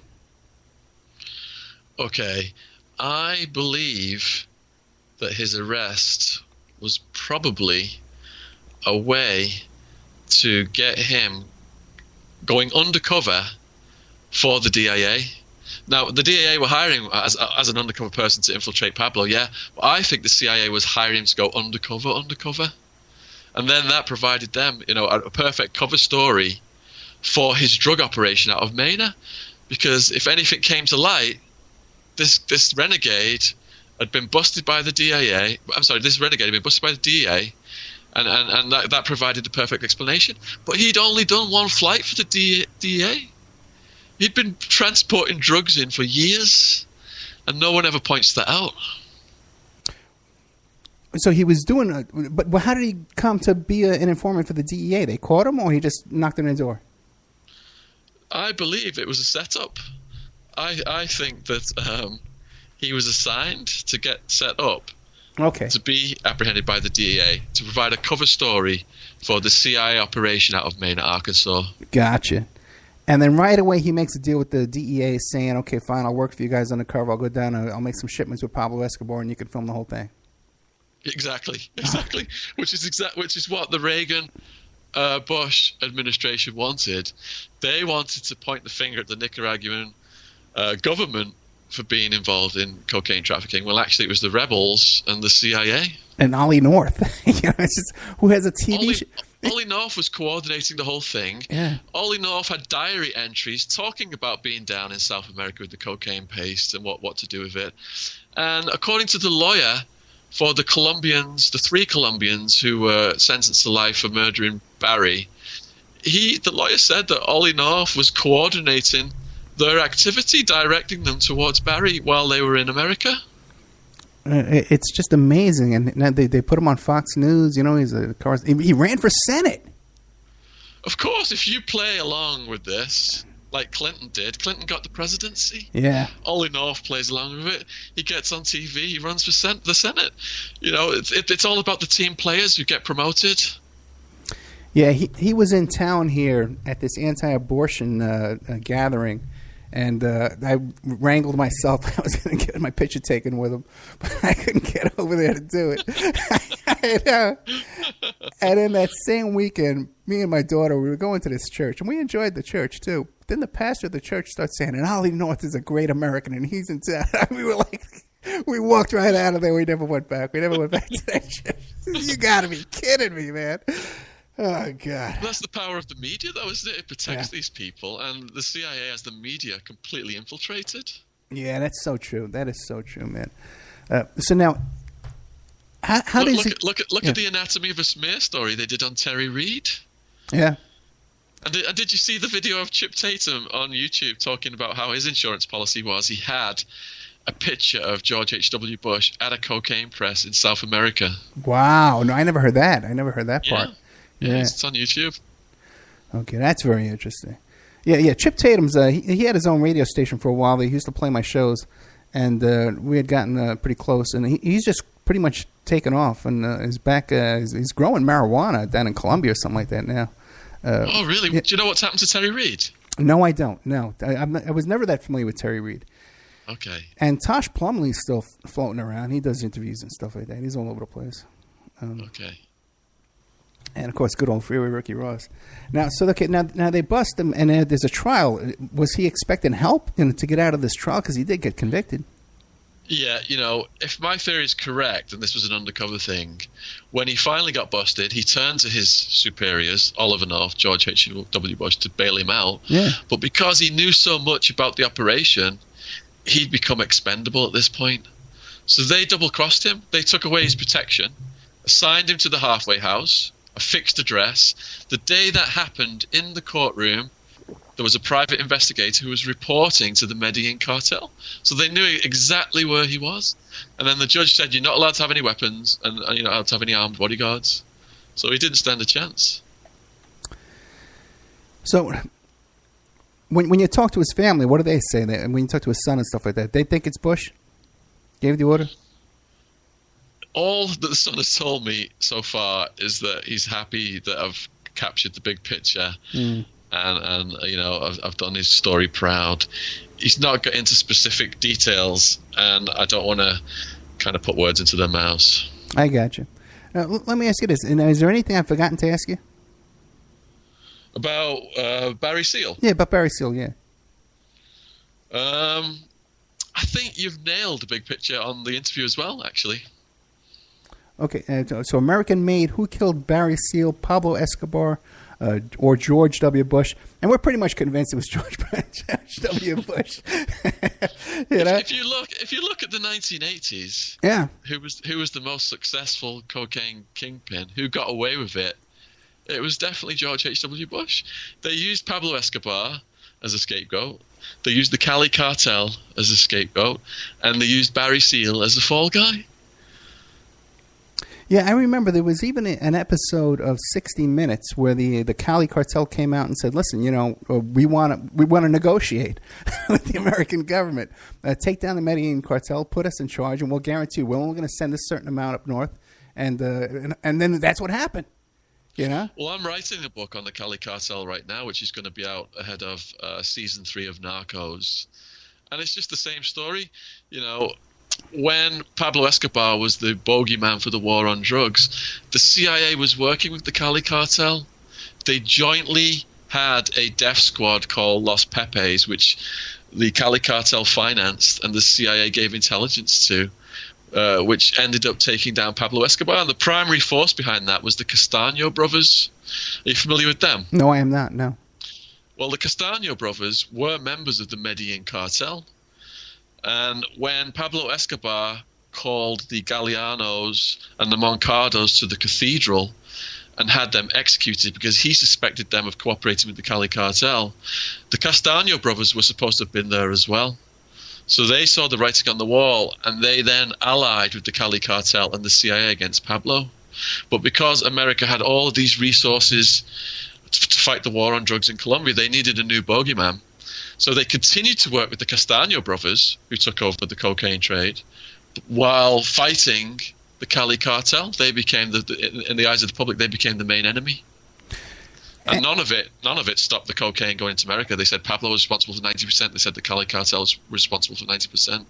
Okay. I believe that his arrest was probably a way to get him going undercover for the DIA. Now, the DEA were hiring as an undercover person to infiltrate Pablo, yeah. But I think the CIA was hiring him to go undercover. And then that provided them, a perfect cover story for his drug operation out of Mena. Because if anything came to light, this renegade had been busted by the DEA. I'm sorry, this renegade had been busted by the DEA. And that provided the perfect explanation. But he'd only done one flight for the DEA. He'd been transporting drugs in for years, and no one ever points that out. So he was doing but how did he come to be an informant for the DEA? They caught him, or he just knocked on the door? I believe it was a setup. I think that he was assigned to get set up. Okay. To be apprehended by the DEA, to provide a cover story for the CIA operation out of Mena, Arkansas. Gotcha. And then right away he makes a deal with the DEA saying, okay, fine, I'll work for you guys undercover. I'll go down and I'll make some shipments with Pablo Escobar and you can film the whole thing. Exactly. Which is what the Reagan Bush administration wanted. They wanted to point the finger at the Nicaraguan government for being involved in cocaine trafficking. Well, actually, it was the rebels and the CIA. And Ollie North, it's just, who has a TV show. Ollie North was coordinating the whole thing. Yeah. Ollie North had diary entries talking about being down in South America with the cocaine paste and what to do with it. And according to the lawyer for the three Colombians who were sentenced to life for murdering Barry, the lawyer said that Ollie North was coordinating their activity, directing them towards Barry while they were in America. It's just amazing, and now they put him on Fox News. He ran for Senate. Of course, if you play along with this, like Clinton did, Clinton got the presidency. Yeah. Ollie North plays along with it. He gets on TV. He runs for the Senate. It's all about the team players who get promoted. Yeah, he was in town here at this anti-abortion gathering. And I wrangled myself. I was going to get my picture taken with him, but I couldn't get over there to do it. And then that same weekend, me and my daughter, we were going to this church, and we enjoyed the church too. Then the pastor of the church starts saying, and Ollie North is a great American, and he's in town. We were like, we walked right out of there. We never went back. We never went back to that church. You got to be kidding me, man. Oh, God. That's the power of the media, though, isn't it? It protects these people, and the CIA has the media completely infiltrated. Yeah, that's so true. That is so true, man. So now, how look, does he... Look at the Anatomy of a Smear story they did on Terry Reid. Yeah. And did you see the video of Chip Tatum on YouTube talking about how his insurance policy was? He had a picture of George H.W. Bush at a cocaine press in South America. Wow. No, I never heard that. I never heard that part. Yeah, it's on YouTube. Okay, that's very interesting. Yeah. Chip Tatum's he had his own radio station for a while. He used to play my shows, and we had gotten pretty close. And he's just pretty much taken off, and is back. He's growing marijuana down in Colombia or something like that now. Oh, really? Yeah. Do you know what's happened to Terry Reid? No, I don't. No, I was never that familiar with Terry Reid. Okay. And Tosh Plumlee's still floating around. He does interviews and stuff like that. He's all over the place. Okay. And, of course, good old Freeway Ricky Ross. Now, now they bust him, and there's a trial. Was he expecting help to get out of this trial? Because he did get convicted. Yeah, if my theory is correct, and this was an undercover thing, when he finally got busted, he turned to his superiors, Oliver North, George H.W. Bush, to bail him out. Yeah. But because he knew so much about the operation, he'd become expendable at this point. So they double-crossed him. They took away his protection, assigned him to the halfway house, a fixed address. The day that happened in the courtroom, there was a private investigator who was reporting to the Medellin cartel. So they knew exactly where he was. And then the judge said, you're not allowed to have any weapons and you're not allowed to have any armed bodyguards. So he didn't stand a chance. So when you talk to his family, what do they say? And when you talk to his son and stuff like that, they think it's Bush? Gave the order? All that the son has told me so far is that he's happy that I've captured the big picture and I've done his story proud. He's not got into specific details, and I don't want to kind of put words into their mouths. I got you. Let me ask you this. Is there anything I've forgotten to ask you? About Barry Seal? Yeah, about Barry Seal, yeah. I think you've nailed the big picture on the interview as well, actually. Okay, so American-made, who killed Barry Seal, Pablo Escobar, or George W. Bush? And we're pretty much convinced it was George W. Bush. If you look at the 1980s, yeah, who was the most successful cocaine kingpin? Who got away with it? It was definitely George H.W. Bush. They used Pablo Escobar as a scapegoat. They used the Cali Cartel as a scapegoat, and they used Barry Seal as a fall guy. Yeah, I remember there was even an episode of 60 Minutes where the Cali Cartel came out and said, "Listen, we want to negotiate with the American government, take down the Medellin cartel, put us in charge, and we'll guarantee we're only going to send a certain amount up north." And then that's what happened. Well, I'm writing a book on the Cali Cartel right now, which is going to be out ahead of season 3 of Narcos, and it's just the same story. When Pablo Escobar was the bogeyman for the war on drugs, the CIA was working with the Cali Cartel. They jointly had a death squad called Los Pepes, which the Cali Cartel financed and the CIA gave intelligence to, which ended up taking down Pablo Escobar. And the primary force behind that was the Castaño brothers. Are you familiar with them? No, I am not, no. Well, the Castaño brothers were members of the Medellin cartel. And when Pablo Escobar called the Galeanos and the Moncados to the cathedral and had them executed because he suspected them of cooperating with the Cali Cartel, the Castaño brothers were supposed to have been there as well. So they saw the writing on the wall, and they then allied with the Cali Cartel and the CIA against Pablo. But because America had all of these resources to fight the war on drugs in Colombia, they needed a new bogeyman. So they continued to work with the Castaño brothers, who took over the cocaine trade, while fighting the Cali Cartel. They became, in the eyes of the public, they became the main enemy. And none of it stopped the cocaine going into America. They said Pablo was responsible for 90%. They said the Cali Cartel was responsible for 90%. And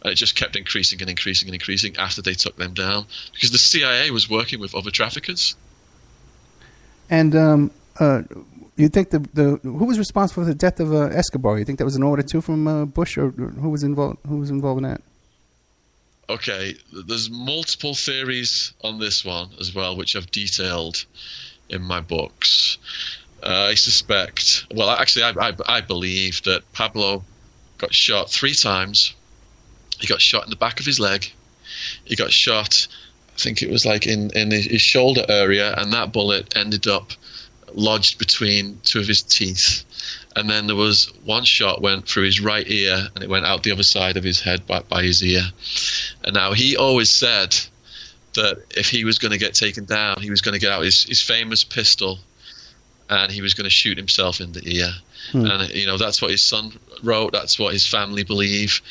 it just kept increasing and increasing and increasing after they took them down, because the CIA was working with other traffickers. And you think who was responsible for the death of Escobar? You think that was an order too from Bush, or who was involved? Who was involved in that? Okay, there's multiple theories on this one as well, which I've detailed in my books. I suspect. Well, actually, I believe that Pablo got shot 3 times. He got shot in the back of his leg. He got shot, I think it was like in his shoulder area, and that bullet ended up lodged between 2 of his teeth. And then there was one shot went through his right ear, and it went out the other side of his head by his ear. And now he always said that if he was going to get taken down, he was going to get out his famous pistol, and he was going to shoot himself in the ear. And that's what his son wrote. That's what his family believe.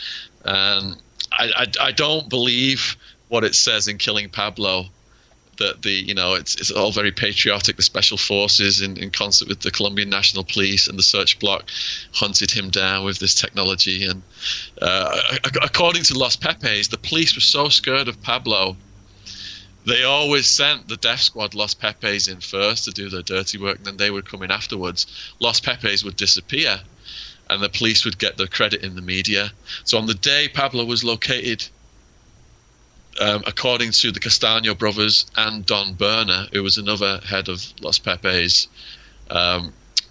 And I don't believe what it says in Killing Pablo, that it's all very patriotic. The special forces in concert with the Colombian National Police and the search block hunted him down with this technology. And according to Los Pepes, the police were so scared of Pablo, they always sent the death squad Los Pepes in first to do their dirty work, and then they would come in afterwards. Los Pepes would disappear, and the police would get the credit in the media. So on the day Pablo was located, according to the Castaño brothers and Don Berner, who was another head of Los Pepes,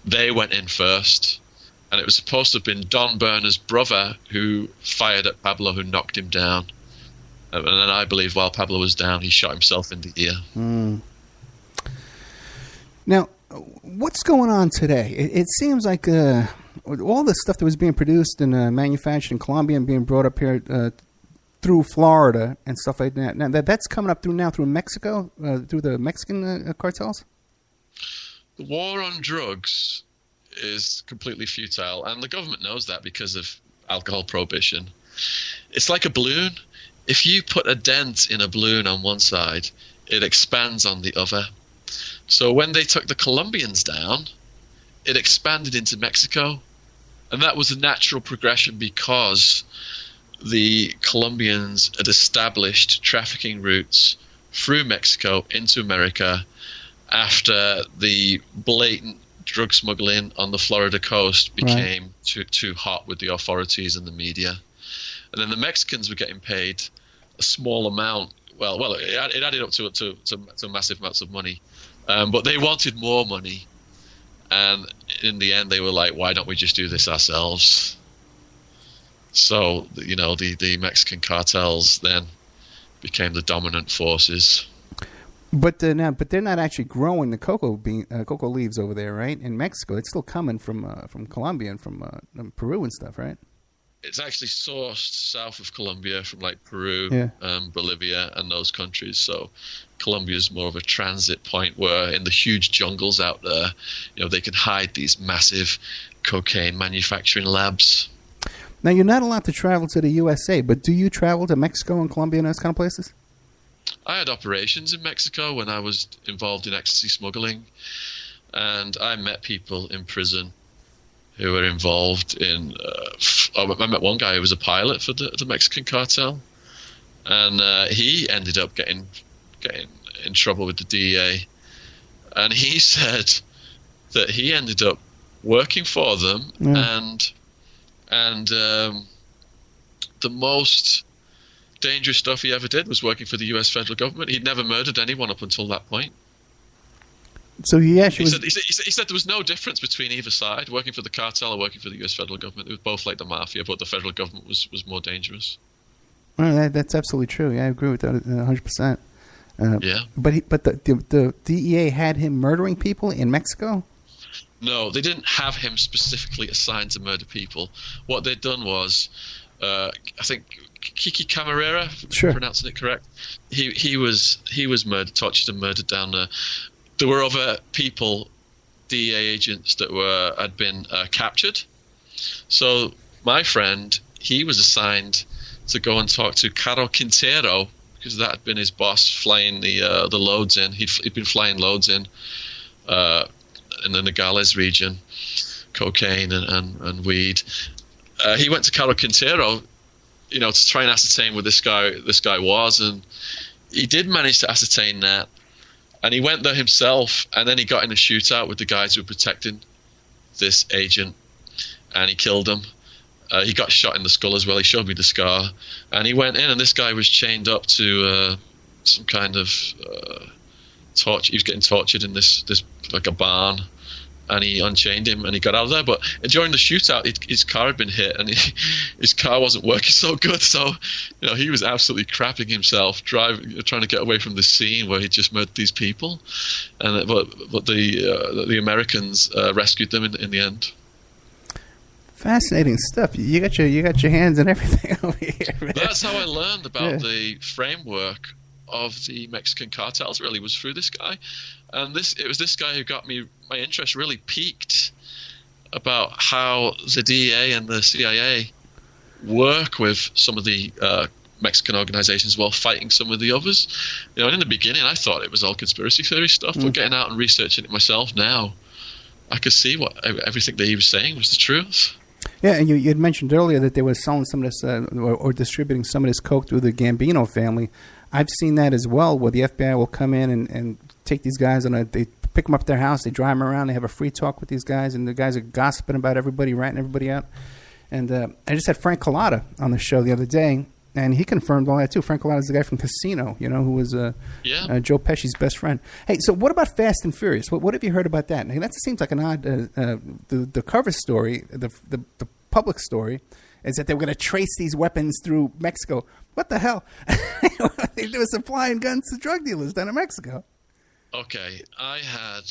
they went in first. And it was supposed to have been Don Berner's brother who fired at Pablo, who knocked him down. And then I believe while Pablo was down, he shot himself in the ear. Now, what's going on today? It seems like all the stuff that was being produced and manufactured in Colombia and being brought up here through Florida and stuff like that. Now that's coming up through Mexico, through the Mexican cartels? The war on drugs is completely futile, and the government knows that because of alcohol prohibition. It's like a balloon. If you put a dent in a balloon on one side, it expands on the other. So when they took the Colombians down, it expanded into Mexico, and that was a natural progression because the Colombians had established trafficking routes through Mexico into America after the blatant drug smuggling on the Florida coast became too hot with the authorities and the media. And then the Mexicans were getting paid a small amount. Well, it added up to massive amounts of money. But they wanted more money. And in the end, they were like, why don't we just do this ourselves? So, the Mexican cartels then became the dominant forces. But they're not actually growing the cocoa leaves over there, right? In Mexico, it's still coming from Colombia and from Peru and stuff, right? It's actually sourced south of Colombia from like Peru, Bolivia, and those countries. So Colombia is more of a transit point where in the huge jungles out there, they can hide these massive cocaine manufacturing labs. Now, you're not allowed to travel to the USA, but do you travel to Mexico and Colombia and those kind of places? I had operations in Mexico when I was involved in ecstasy smuggling, and I met people in prison who were involved in... I met one guy who was a pilot for the Mexican cartel, and he ended up getting in trouble with the DEA, and he said that he ended up working for them, and the most dangerous stuff he ever did was working for the U.S. federal government. He'd never murdered anyone up until that point. So he said there was no difference between either side, working for the cartel or working for the U.S. federal government. It was both like the mafia, but the federal government was more dangerous. Well, that's absolutely true. Yeah, I agree with that 100%. Yeah. But the DEA had him murdering people in Mexico? No, they didn't have him specifically assigned to murder people. What they'd done was, I think Kiki Camarera, if I'm pronouncing it correct, he was murdered, tortured and murdered down there. There were other people, DEA agents, that had been captured. So my friend, he was assigned to go and talk to Caro Quintero, because that had been his boss flying the loads in. He'd been flying loads in the Nogales region, cocaine and weed. He went to Caro Quintero, to try and ascertain where this guy was, and he did manage to ascertain that. And he went there himself, and then he got in a shootout with the guys who were protecting this agent, and he killed him. He got shot in the skull as well. He showed me the scar. And he went in, and this guy was chained up to some kind of torture. He was getting tortured in this like a barn. And he unchained him, and he got out of there. But during the shootout, his car had been hit, and his car wasn't working so good. So, he was absolutely crapping himself, trying to get away from the scene where he just murdered these people. And but the Americans rescued them in the end. Fascinating stuff. You got your hands in everything over here, man. That's how I learned about the framework of the Mexican cartels. Really, was through this guy. And it was this guy who got my interest really peaked about how the DEA and the CIA work with some of the Mexican organizations while fighting some of the others. And in the beginning, I thought it was all conspiracy theory stuff, but getting out and researching it myself now, I could see everything that he was saying was the truth. Yeah, and you had mentioned earlier that they were selling some of this or distributing some of this coke through the Gambino family. I've seen that as well, where the FBI will come in and take these guys they pick them up at their house, they drive them around, they have a free talk with these guys, and the guys are gossiping about everybody, ratting everybody out. And I just had Frank Collada on the show the other day, and he confirmed all that too. Frank Collada is the guy from Casino, who was Joe Pesci's best friend. Hey, so what about Fast and Furious? What have you heard about that? Now, that seems like an odd. The cover story, the public story, is that they were going to trace these weapons through Mexico. What the hell? They were supplying guns to drug dealers down in Mexico. Okay, I had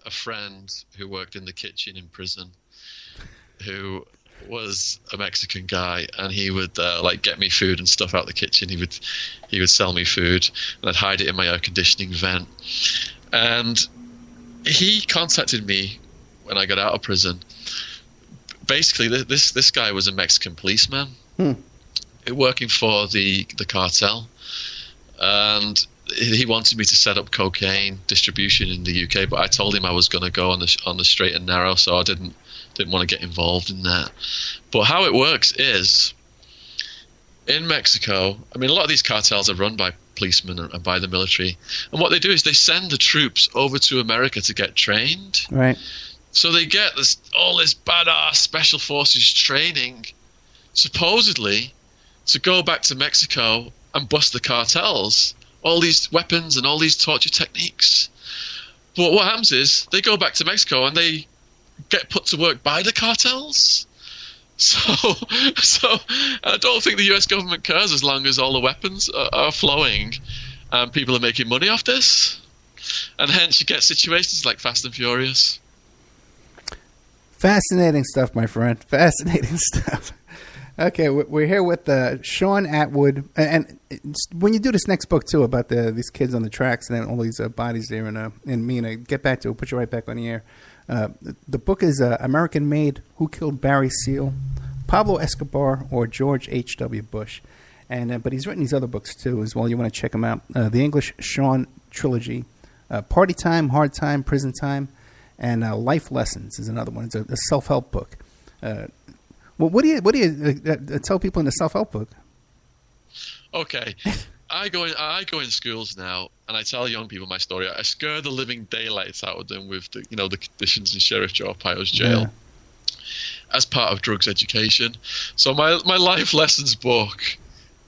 a friend who worked in the kitchen in prison who was a Mexican guy, and he would get me food and stuff out the kitchen. He would sell me food, and I'd hide it in my air conditioning vent. And he contacted me when I got out of prison. Basically, this guy was a Mexican policeman working for the cartel, and he wanted me to set up cocaine distribution in the UK, but I told him I was going to go on the straight and narrow, so I didn't want to get involved in that. But how it works is, in Mexico, a lot of these cartels are run by policemen and by the military, and what they do is they send the troops over to America to get trained. Right. So they get all this badass special forces training, supposedly, to go back to Mexico and bust the cartels. All these weapons and all these torture techniques. But what happens is they go back to Mexico and they get put to work by the cartels. So I don't think the US government cares as long as all the weapons are flowing and people are making money off this. And hence you get situations like Fast and Furious. Fascinating stuff, my friend. Fascinating stuff. Okay, we're here with Sean Atwood. And when you do this next book, too, about these kids on the tracks and then all these bodies there in Mena, get back to it. We'll put you right back on the air. The book is American Made, Who Killed Barry Seal, Pablo Escobar, or George H.W. Bush. And but he's written these other books, too, as well. You want to check them out. The English Sean Trilogy, Party Time, Hard Time, Prison Time, and Life Lessons is another one. It's a self-help book. Well, what do you tell people in the self-help book? Okay, I go in schools now, and I tell young people my story. I scare the living daylights out of them with the conditions in Sheriff Joe Arpaio's jail as part of drugs education. So my life lessons book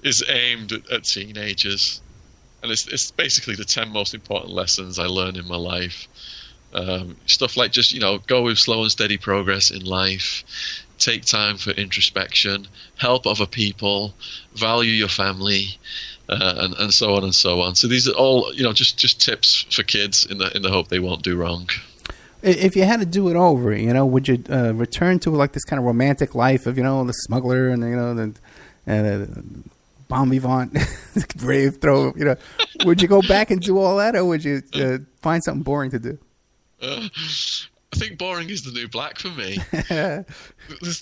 is aimed at teenagers, and it's basically the 10 most important lessons I learned in my life. Stuff like just, go with slow and steady progress in life, take time for introspection, help other people, value your family, and so on and so on. So these are all, just tips for kids in the hope they won't do wrong. If you had to do it over, would you return to like this kind of romantic life of, the smuggler and, the bon vivant, brave throw, would you go back and do all that, or would you find something boring to do? I think boring is the new black for me. The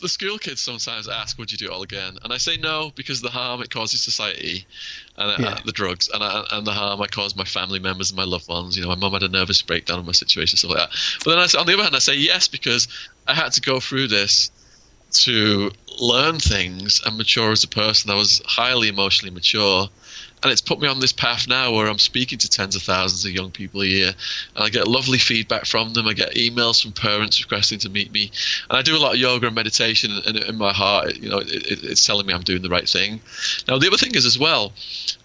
school kids sometimes ask, would you do it all again? And I say no, because the harm it causes society, and the drugs, and the harm I caused my family members and my loved ones. My mum had a nervous breakdown in my situation, stuff like that. But then on the other hand, I say yes, because I had to go through this to learn things and mature as a person. I was highly emotionally mature. And it's put me on this path now where I'm speaking to tens of thousands of young people a year, and I get lovely feedback from them. I get emails from parents requesting to meet me, and I do a lot of yoga and meditation. And in my heart, it's telling me I'm doing the right thing. Now, the other thing is as well,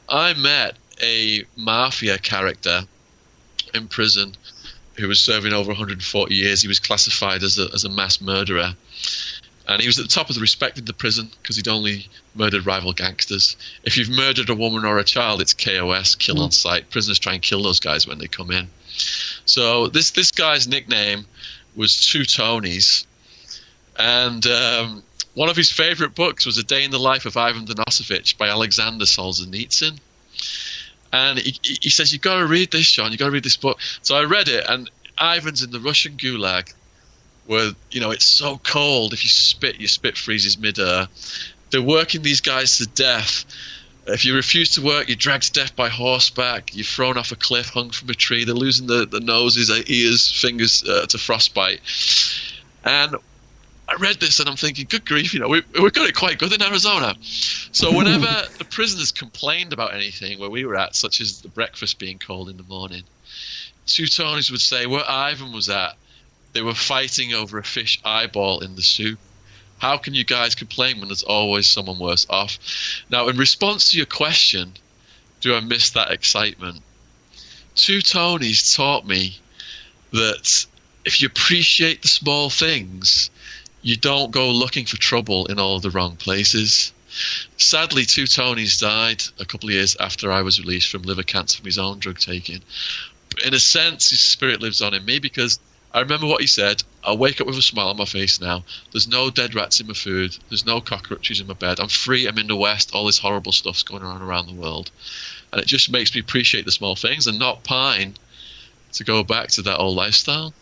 I met a mafia character in prison who was serving over 140 years. He was classified as a mass murderer. And he was at the top of the respect in the prison because he'd only murdered rival gangsters. If you've murdered a woman or a child, it's KOS, kill on sight. Prisoners try and kill those guys when they come in. So this guy's nickname was Two Tonys. And one of his favorite books was A Day in the Life of Ivan Denisovich by Alexander Solzhenitsyn. And he says, you've got to read this, Sean. You've got to read this book. So I read it, and Ivan's in the Russian gulag, where it's so cold. If you spit, your spit freezes mid-air. They're working these guys to death. If you refuse to work, you're dragged to death by horseback. You're thrown off a cliff, hung from a tree. They're losing the noses, ears, fingers to frostbite. And I read this and I'm thinking, good grief, we've got it quite good in Arizona. So whenever the prisoners complained about anything where we were at, such as the breakfast being cold in the morning, Two Tonys would say where Ivan was at, they were fighting over a fish eyeball in the soup. How can you guys complain when there's always someone worse off? Now, in response to your question, do I miss that excitement? Two Tonys taught me that if you appreciate the small things, you don't go looking for trouble in all the wrong places. Sadly, Two Tonys died a couple of years after I was released from liver cancer from his own drug taking. But in a sense, his spirit lives on in me, because I remember what he said. I wake up with a smile on my face now. There's no dead rats in my food. There's no cockroaches in my bed. I'm free. I'm in the West. All this horrible stuff's going on around the world. And it just makes me appreciate the small things and not pine to go back to that old lifestyle.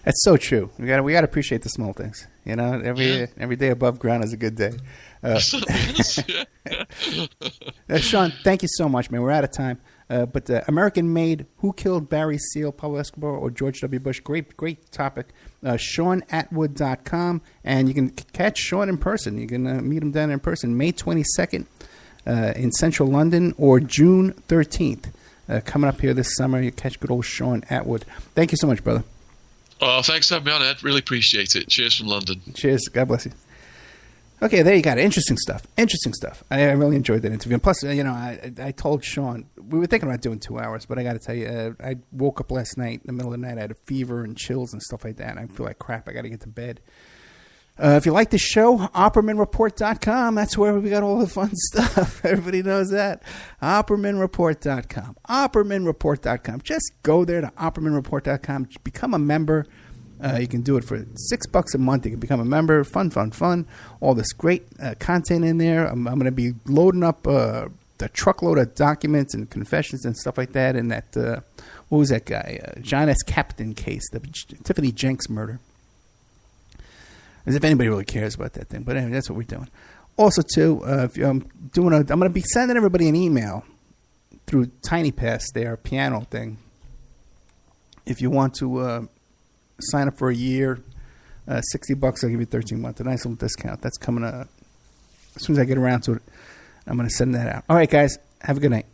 That's so true. We got to appreciate the small things. Every day above ground is a good day. Sean, thank you so much, man. We're out of time. But American Made, Who Killed Barry Seal, Pablo Escobar, or George W. Bush? Great topic. SeanAtwood.com. And you can catch Sean in person. You can meet him down in person May 22nd in central London, or June 13th. Coming up here this summer, you catch good old Sean Atwood. Thank you so much, brother. Oh, thanks for having me on, Ed. Really appreciate it. Cheers from London. Cheers. God bless you. Okay, there you got it. Interesting stuff. Interesting stuff. I really enjoyed that interview. And plus, I told Sean, we were thinking about doing 2 hours, but I got to tell you, I woke up last night, in the middle of the night, I had a fever and chills and stuff like that, and I feel like crap. I got to get to bed. If you like the show, OppermanReport.com. That's where we got all the fun stuff. Everybody knows that. OppermanReport.com. OppermanReport.com. Just go there to OppermanReport.com. Become a member. You can do it for $6 a month. You can become a member. Fun. All this great content in there. I'm going to be loading up the truckload of documents and confessions and stuff like that. And that, what was that guy? John S. Captain case, the Tiffany Jenks murder. As if anybody really cares about that thing. But anyway, that's what we're doing. Also, too, I'm going to be sending everybody an email through TinyPass, their piano thing. If you want to sign up for a year, $60, I'll give you 13 months. A nice little discount. That's coming as soon as I get around to it. I'm going to send that out. All right, guys. Have a good night.